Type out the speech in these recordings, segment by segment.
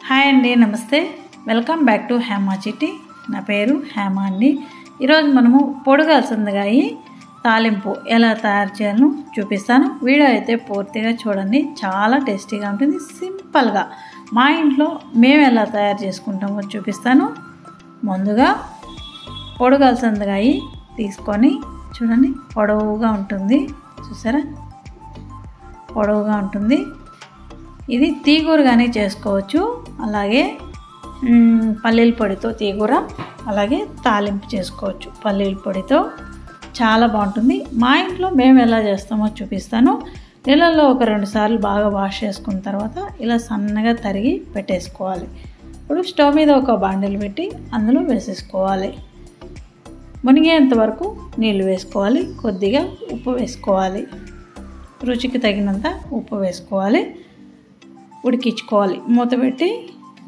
Hi అండి, నమస్తే. Welcome back to Hema చిట్టి. నా పేరు హేమా అండి. ఈరోజు మనము పొడుగు అలసందకాయ తాలింపు ఎలా తయారు చేయాలో చూపిస్తాను. వీడియో అయితే పూర్తిగా చూడండి. చాలా టేస్టీగా ఉంటుంది. సింపుల్గా మా ఇంట్లో మేము ఎలా తయారు చేసుకుంటామో చూపిస్తాను. ముందుగా పొడుగు అలసందకాయ తీసుకొని చూడండి, పొడవుగా ఉంటుంది. చూసారా, పొడవుగా ఉంటుంది. ఇది తీగూరగానే చేసుకోవచ్చు. అలాగే పల్లీల పొడితో తీగూర, అలాగే తాలింపు చేసుకోవచ్చు పల్లీల పొడితో. చాలా బాగుంటుంది. మా ఇంట్లో మేము ఎలా చేస్తామో చూపిస్తాను. నీళ్ళల్లో ఒక 2 సార్లు బాగా వాష్ చేసుకున్న తర్వాత ఇలా సన్నగా తరిగి పెట్టేసుకోవాలి. ఇప్పుడు స్టవ్ మీద ఒక బాండిల్ పెట్టి అందులో వేసేసుకోవాలి. మునిగేంత వరకు నీళ్ళు వేసుకోవాలి. కొద్దిగా ఉప్పు వేసుకోవాలి. రుచికి తగినంత ఉప్పు వేసుకోవాలి. ఉడికించుకోవాలి. మూత పెట్టి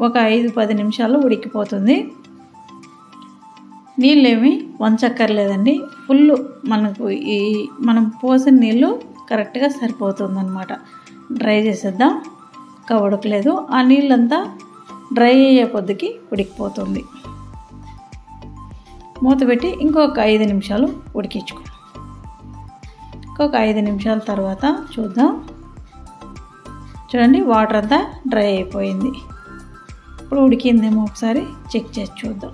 ఒక 5-10 నిమిషాలు ఉడికిపోతుంది. నీళ్ళేమి వంచక్కర్లేదండి. ఫుల్ మనకు మనం పోసిన నీళ్ళు కరెక్ట్గా సరిపోతుందన్నమాట. డ్రై చేసేద్దాం. ఇంకా ఉడకలేదు. ఆ నీళ్ళంతా డ్రై అయ్యే కొద్దికి ఉడికిపోతుంది. మూత పెట్టి ఇంకొక 5 నిమిషాలు ఉడికించుకో. ఇంకొక 5 నిమిషాల తర్వాత చూద్దాం. చూడండి, వాటర్ అంతా డ్రై అయిపోయింది. ఇప్పుడు ఉడికిందేమో ఒకసారి చెక్ చేసి చూద్దాం.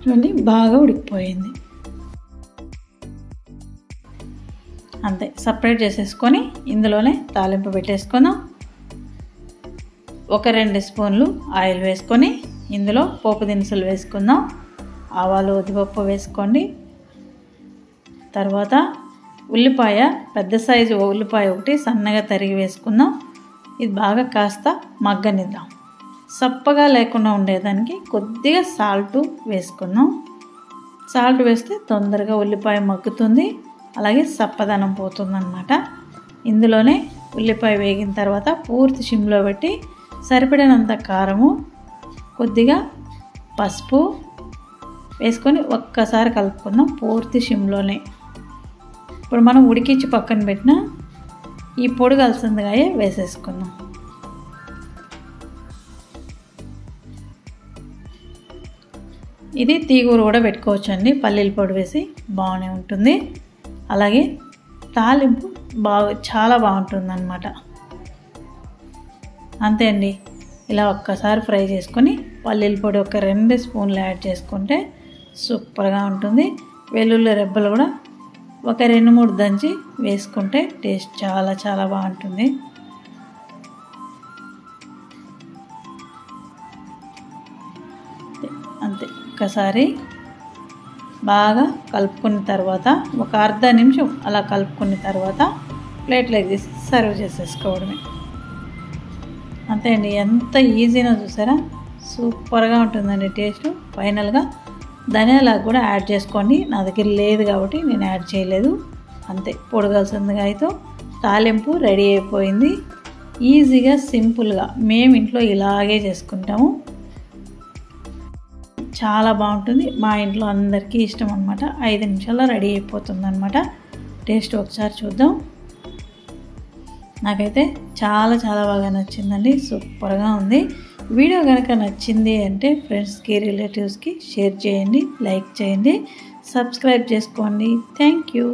చూడండి, బాగా ఉడికిపోయింది. అంతే, సపరేట్ చేసేసుకొని ఇందులోనే తాలింపు పెట్టేసుకుందాం. ఒక 2 స్పూన్లు ఆయిల్ వేసుకొని ఇందులో పోపు దినుసులు వేసుకుందాం. ఆవాలు, ఉద్దిపప్పు వేసుకోండి. తర్వాత ఉల్లిపాయ, పెద్ద సైజు ఉల్లిపాయ ఒకటి సన్నగా తరిగి వేసుకుందాం. ఇది బాగా కాస్త మగ్గనిద్దాం. సప్పగా లేకుండా ఉండేదానికి కొద్దిగా సాల్ట్ వేసుకుందాం. సాల్ట్ వేస్తే తొందరగా ఉల్లిపాయ మగ్గుతుంది. అలాగే సప్పదనం పోతుందన్నమాట. ఇందులోనే ఉల్లిపాయ వేగిన తర్వాత పూర్తి సిమ్లో పెట్టి సరిపడినంత కారము, కొద్దిగా పసుపు వేసుకొని ఒక్కసారి కలుపుకుందాం పూర్తి సిమ్లోనే. ఇప్పుడు మనం ఉడికించి పక్కన పెట్టిన ఈ పొడుగు అలసందకాయ వేసేసుకుందాం. ఇది తీగూర కూడా పెట్టుకోవచ్చు అండి. పల్లీల పొడి వేసి బాగానే ఉంటుంది. అలాగే తాలింపు చాలా బాగుంటుంది అన్నమాట. అంతే అండి. ఇలా ఒక్కసారి ఫ్రై చేసుకొని పల్లీల పొడి ఒక 2 స్పూన్లు యాడ్ చేసుకుంటే సూపర్గా ఉంటుంది. వెల్లుల్లి రెబ్బలు కూడా ఒక 2-3 దంచి వేసుకుంటే టేస్ట్ చాలా చాలా బాగుంటుంది. అంతే, ఒకసారి బాగా కలుపుకున్న తర్వాత ఒక అర్ధ నిమిషం అలా కలుపుకున్న తర్వాత ప్లేట్లోకి తీసి సర్వ్ చేసేసుకోవడమే. అంతే అండి. ఎంత ఈజీనో చూసారా, సూపర్గా ఉంటుందండి టేస్ట్. ఫైనల్గా ధనియాలకు కూడా యాడ్ చేసుకోండి. నా దగ్గర లేదు కాబట్టి నేను యాడ్ చేయలేదు. అంతే, పొడుగు అలసందకాయతో తాలింపు రెడీ అయిపోయింది. ఈజీగా, సింపుల్గా మేము ఇంట్లో ఇలాగే చేసుకుంటాము. చాలా బాగుంటుంది. మా ఇంట్లో అందరికీ ఇష్టం అన్నమాట. 5 నిమిషాల్లో రెడీ అయిపోతుంది అన్నమాట. టేస్ట్ ఒకసారి చూద్దాం. నాకైతే చాలా చాలా బాగా నచ్చిందండి. సూపర్గా ఉంది. వీడియో కనుక నచ్చింది అంటే ఫ్రెండ్స్కి, రిలేటివ్స్కి షేర్ చేయండి, లైక్ చేయండి, సబ్స్క్రైబ్ చేసుకోండి. Thank you.